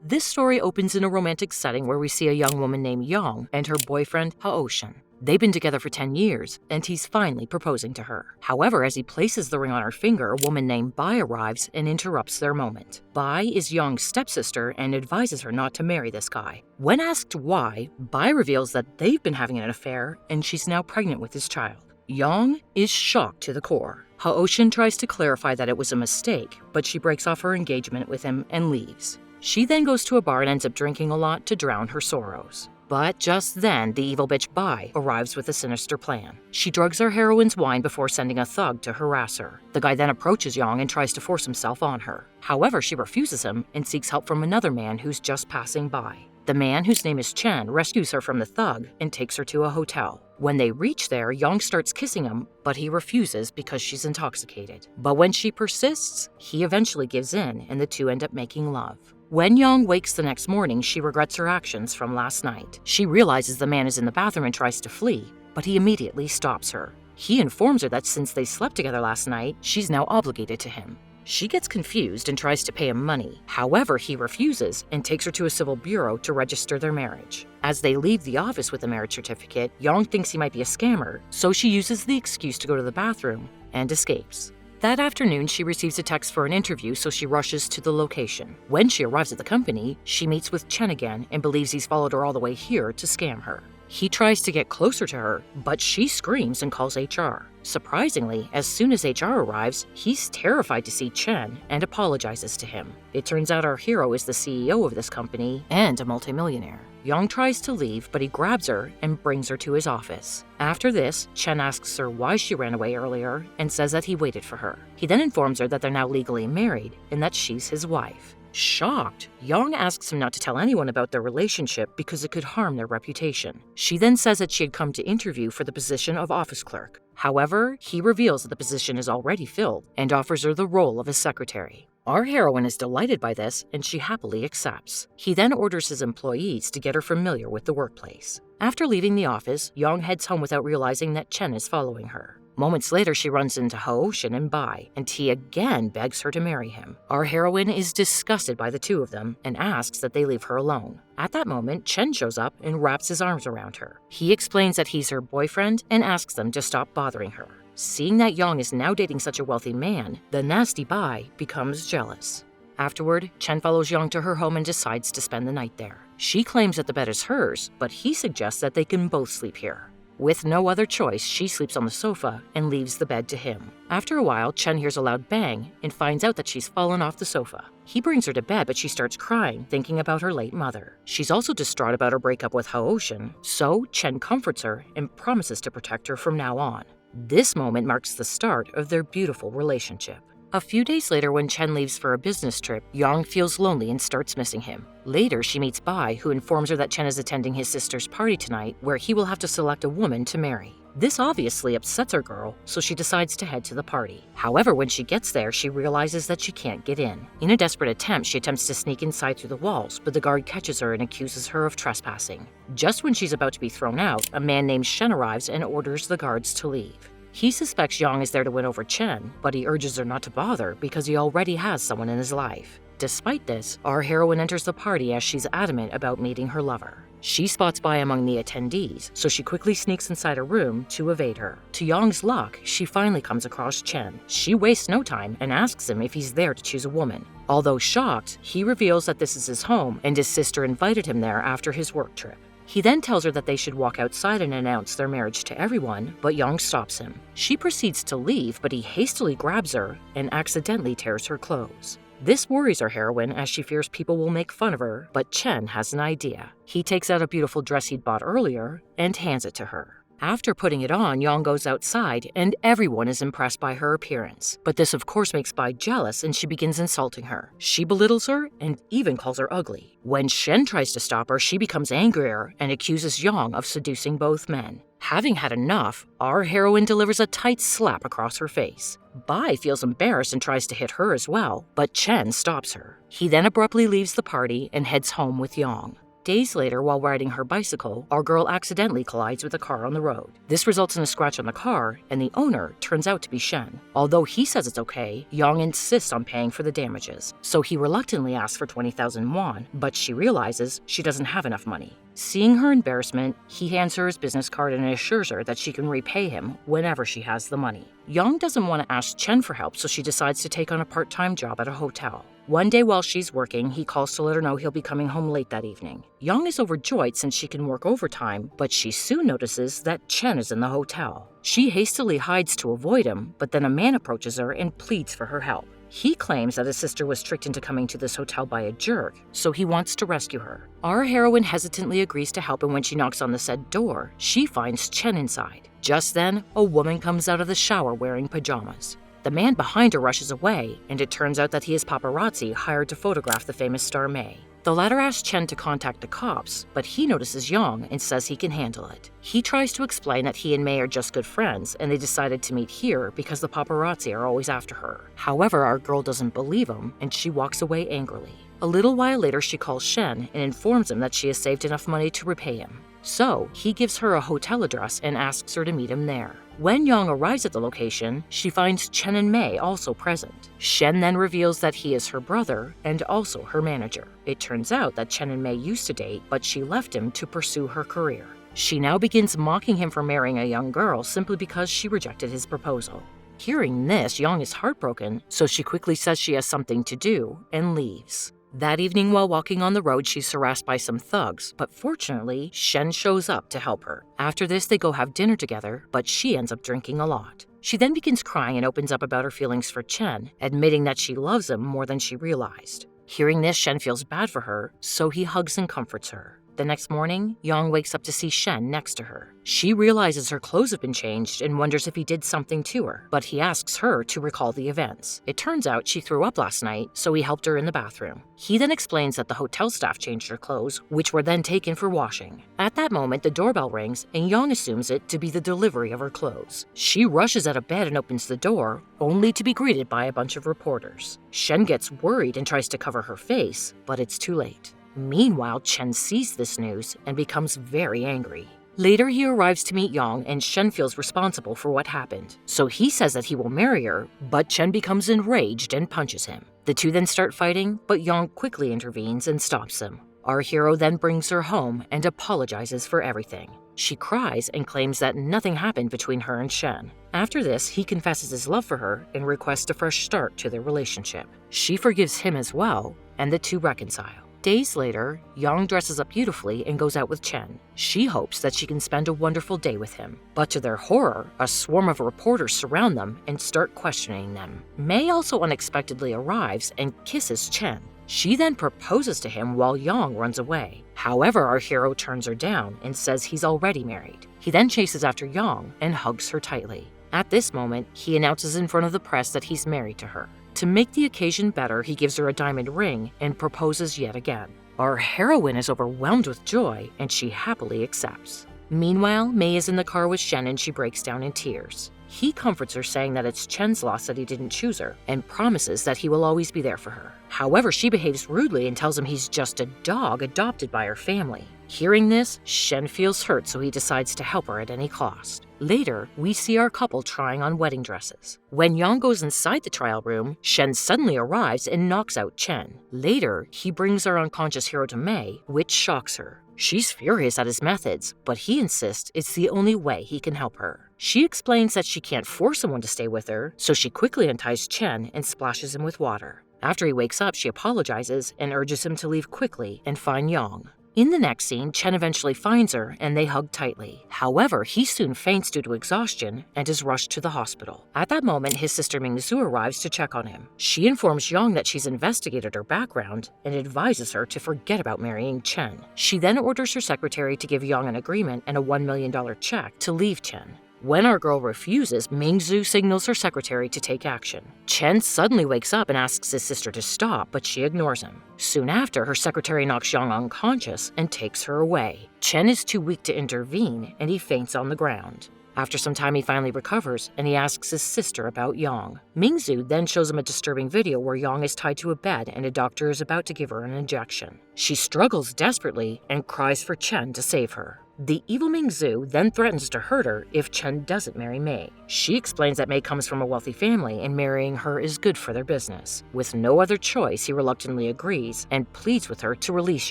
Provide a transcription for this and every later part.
This story opens in a romantic setting where we see a young woman named Yang and her boyfriend, Haoshin. They've been together for 10 years, and he's finally proposing to her. However, as he places the ring on her finger, a woman named Bai arrives and interrupts their moment. Bai is Yang's stepsister and advises her not to marry this guy. When asked why, Bai reveals that they've been having an affair and she's now pregnant with his child. Yang is shocked to the core. Haoshin tries to clarify that it was a mistake, but she breaks off her engagement with him and leaves. She then goes to a bar and ends up drinking a lot to drown her sorrows. But just then, the evil bitch Bai arrives with a sinister plan. She drugs our heroine's wine before sending a thug to harass her. The guy then approaches Yang and tries to force himself on her. However, she refuses him and seeks help from another man who's just passing by. The man, whose name is Chen, rescues her from the thug and takes her to a hotel. When they reach there, Yang starts kissing him, but he refuses because she's intoxicated. But when she persists, he eventually gives in and the two end up making love. When Yang wakes the next morning, she regrets her actions from last night. She realizes the man is in the bathroom and tries to flee, but he immediately stops her. He informs her that since they slept together last night, she's now obligated to him. She gets confused and tries to pay him money. However, he refuses and takes her to a civil bureau to register their marriage. As they leave the office with the marriage certificate, Yang thinks he might be a scammer, so she uses the excuse to go to the bathroom and escapes. That afternoon, she receives a text for an interview, so she rushes to the location. When she arrives at the company, she meets with Chen again and believes he's followed her all the way here to scam her. He tries to get closer to her, but she screams and calls HR. Surprisingly, as soon as HR arrives, he's terrified to see Chen and apologizes to him. It turns out our hero is the CEO of this company and a multimillionaire. Yang tries to leave, but he grabs her and brings her to his office. After this, Chen asks her why she ran away earlier and says that he waited for her. He then informs her that they're now legally married and that she's his wife. Shocked, Yang asks him not to tell anyone about their relationship because it could harm their reputation. She then says that she had come to interview for the position of office clerk. However, he reveals that the position is already filled and offers her the role of his secretary. Our heroine is delighted by this and she happily accepts. He then orders his employees to get her familiar with the workplace. After leaving the office, Yang heads home without realizing that Chen is following her. Moments later, she runs into Haoshin and Bai, and he again begs her to marry him. Our heroine is disgusted by the two of them and asks that they leave her alone. At that moment, Chen shows up and wraps his arms around her. He explains that he's her boyfriend and asks them to stop bothering her. Seeing that Yang is now dating such a wealthy man, the nasty Bai becomes jealous. Afterward, Chen follows Yang to her home and decides to spend the night there. She claims that the bed is hers, but he suggests that they can both sleep here. With no other choice, she sleeps on the sofa and leaves the bed to him. After a while, Chen hears a loud bang and finds out that she's fallen off the sofa. He brings her to bed, but she starts crying, thinking about her late mother. She's also distraught about her breakup with Haoshin, so Chen comforts her and promises to protect her from now on. This moment marks the start of their beautiful relationship. A few days later, when Chen leaves for a business trip, Yang feels lonely and starts missing him. Later, she meets Bai, who informs her that Chen is attending his sister's party tonight, where he will have to select a woman to marry. This obviously upsets our girl, so she decides to head to the party. However, when she gets there, she realizes that she can't get in. In a desperate attempt, she attempts to sneak inside through the walls, but the guard catches her and accuses her of trespassing. Just when she's about to be thrown out, a man named Shen arrives and orders the guards to leave. He suspects Yang is there to win over Chen, but he urges her not to bother because he already has someone in his life. Despite this, our heroine enters the party as she's adamant about meeting her lover. She spots Bai among the attendees, so she quickly sneaks inside a room to evade her. To Yang's luck, she finally comes across Chen. She wastes no time and asks him if he's there to choose a woman. Although shocked, he reveals that this is his home and his sister invited him there after his work trip. He then tells her that they should walk outside and announce their marriage to everyone, but Yang stops him. She proceeds to leave, but he hastily grabs her and accidentally tears her clothes. This worries our heroine as she fears people will make fun of her, but Chen has an idea. He takes out a beautiful dress he'd bought earlier and hands it to her. After putting it on, Yang goes outside and everyone is impressed by her appearance. But this of course makes Bai jealous and she begins insulting her. She belittles her and even calls her ugly. When Shen tries to stop her, she becomes angrier and accuses Yang of seducing both men. Having had enough, our heroine delivers a tight slap across her face. Bai feels embarrassed and tries to hit her as well, but Chen stops her. He then abruptly leaves the party and heads home with Yang. Days later, while riding her bicycle, our girl accidentally collides with a car on the road. This results in a scratch on the car, and the owner turns out to be Shen. Although he says it's okay, Yang insists on paying for the damages, so he reluctantly asks for 20,000 won, but she realizes she doesn't have enough money. Seeing her embarrassment, he hands her his business card and assures her that she can repay him whenever she has the money. Yang doesn't want to ask Chen for help, so she decides to take on a part-time job at a hotel. One day while she's working, he calls to let her know he'll be coming home late that evening. Yang is overjoyed since she can work overtime, but she soon notices that Chen is in the hotel. She hastily hides to avoid him, but then a man approaches her and pleads for her help. He claims that his sister was tricked into coming to this hotel by a jerk, so he wants to rescue her. Our heroine hesitantly agrees to help, and when she knocks on the said door, she finds Chen inside. Just then, a woman comes out of the shower wearing pajamas. The man behind her rushes away, and it turns out that he is paparazzi hired to photograph the famous star May. The latter asks Chen to contact the cops, but he notices Yang and says he can handle it. He tries to explain that he and May are just good friends, and they decided to meet here because the paparazzi are always after her. However, our girl doesn't believe him, and she walks away angrily. A little while later, she calls Shen and informs him that she has saved enough money to repay him. So, he gives her a hotel address and asks her to meet him there. When Yang arrives at the location, she finds Chen and May also present. Shen then reveals that he is her brother and also her manager. It turns out that Chen and May used to date, but she left him to pursue her career. She now begins mocking him for marrying a young girl simply because she rejected his proposal. Hearing this, Yang is heartbroken, so she quickly says she has something to do and leaves. That evening, while walking on the road, she's harassed by some thugs, but fortunately, Shen shows up to help her. After this, they go have dinner together, but she ends up drinking a lot. She then begins crying and opens up about her feelings for Chen, admitting that she loves him more than she realized. Hearing this, Shen feels bad for her, so he hugs and comforts her. The next morning, Yang wakes up to see Shen next to her. She realizes her clothes have been changed and wonders if he did something to her, but he asks her to recall the events. It turns out she threw up last night, so he helped her in the bathroom. He then explains that the hotel staff changed her clothes, which were then taken for washing. At that moment, the doorbell rings, and Yang assumes it to be the delivery of her clothes. She rushes out of bed and opens the door, only to be greeted by a bunch of reporters. Shen gets worried and tries to cover her face, but it's too late. Meanwhile, Chen sees this news and becomes very angry. Later, he arrives to meet Yang, and Shen feels responsible for what happened. So he says that he will marry her, but Chen becomes enraged and punches him. The two then start fighting, but Yang quickly intervenes and stops him. Our hero then brings her home and apologizes for everything. She cries and claims that nothing happened between her and Shen. After this, he confesses his love for her and requests a fresh start to their relationship. She forgives him as well, and the two reconcile. Days later, Yang dresses up beautifully and goes out with Chen. She hopes that she can spend a wonderful day with him. But to their horror, a swarm of reporters surround them and start questioning them. May also unexpectedly arrives and kisses Chen. She then proposes to him while Yang runs away. However, our hero turns her down and says he's already married. He then chases after Yang and hugs her tightly. At this moment, he announces in front of the press that he's married to her. To make the occasion better, he gives her a diamond ring and proposes yet again. Our heroine is overwhelmed with joy, and she happily accepts. Meanwhile, May is in the car with Shen and she breaks down in tears. He comforts her, saying that it's Chen's loss that he didn't choose her, and promises that he will always be there for her. However, she behaves rudely and tells him he's just a dog adopted by her family. Hearing this, Shen feels hurt, so he decides to help her at any cost. Later, we see our couple trying on wedding dresses. When Yang goes inside the trial room, Shen suddenly arrives and knocks out Chen. Later, he brings our unconscious hero to May, which shocks her. She's furious at his methods, but he insists it's the only way he can help her. She explains that she can't force someone to stay with her, so she quickly unties Chen and splashes him with water. After he wakes up, she apologizes and urges him to leave quickly and find Yang. In the next scene, Chen eventually finds her and they hug tightly. However, he soon faints due to exhaustion and is rushed to the hospital. At that moment, his sister Mingzu arrives to check on him. She informs Yang that she's investigated her background and advises her to forget about marrying Chen. She then orders her secretary to give Yang an agreement and a $1 million check to leave Chen. When our girl refuses, Mingzu signals her secretary to take action. Chen suddenly wakes up and asks his sister to stop, but she ignores him. Soon after, her secretary knocks Yang unconscious and takes her away. Chen is too weak to intervene, and he faints on the ground. After some time, he finally recovers, and he asks his sister about Yang. Mingzu then shows him a disturbing video where Yang is tied to a bed and a doctor is about to give her an injection. She struggles desperately and cries for Chen to save her. The evil Mingzu then threatens to hurt her if Chen doesn't marry Mei. She explains that Mei comes from a wealthy family and marrying her is good for their business. With no other choice, he reluctantly agrees and pleads with her to release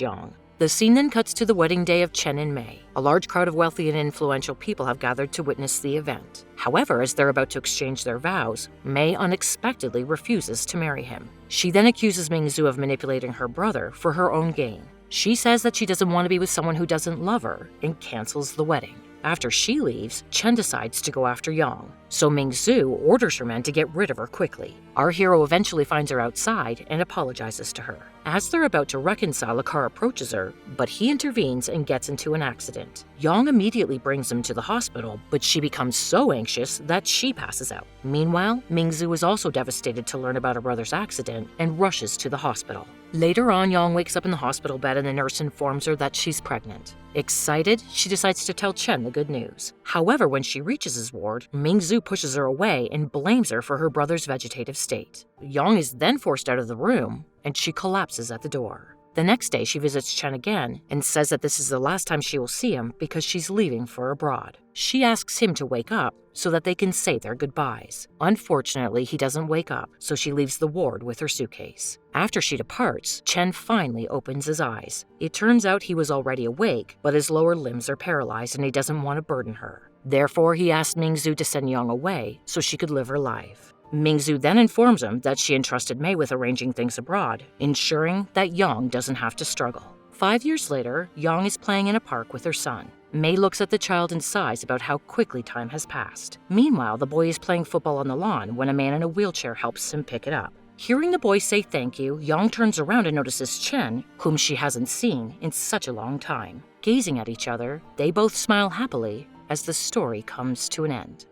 Yang. The scene then cuts to the wedding day of Chen and Mei. A large crowd of wealthy and influential people have gathered to witness the event. However, as they're about to exchange their vows, Mei unexpectedly refuses to marry him. She then accuses Mingzu of manipulating her brother for her own gain. She says that she doesn't want to be with someone who doesn't love her and cancels the wedding. After she leaves, Chen decides to go after Yang, so Mingzu orders her men to get rid of her quickly. Our hero eventually finds her outside and apologizes to her. As they're about to reconcile, a car approaches her, but he intervenes and gets into an accident. Yang immediately brings him to the hospital, but she becomes so anxious that she passes out. Meanwhile, Mingzu is also devastated to learn about her brother's accident and rushes to the hospital. Later on, Yang wakes up in the hospital bed and the nurse informs her that she's pregnant. Excited, she decides to tell Chen the good news. However, when she reaches his ward, Mingzu pushes her away and blames her for her brother's vegetative state. Yang is then forced out of the room, and she collapses at the door. The next day, she visits Chen again and says that this is the last time she will see him because she's leaving for abroad. She asks him to wake up so that they can say their goodbyes. Unfortunately, he doesn't wake up, so she leaves the ward with her suitcase. After she departs, Chen finally opens his eyes. It turns out he was already awake, but his lower limbs are paralyzed and he doesn't want to burden her. Therefore, he asked Mingzu to send Yang away so she could live her life. Mingzu then informs him that she entrusted Mei with arranging things abroad, ensuring that Yang doesn't have to struggle. 5 years later, Yang is playing in a park with her son. Mei looks at the child and sighs about how quickly time has passed. Meanwhile, the boy is playing football on the lawn when a man in a wheelchair helps him pick it up. Hearing the boy say thank you, Yang turns around and notices Chen, whom she hasn't seen in such a long time. Gazing at each other, they both smile happily as the story comes to an end.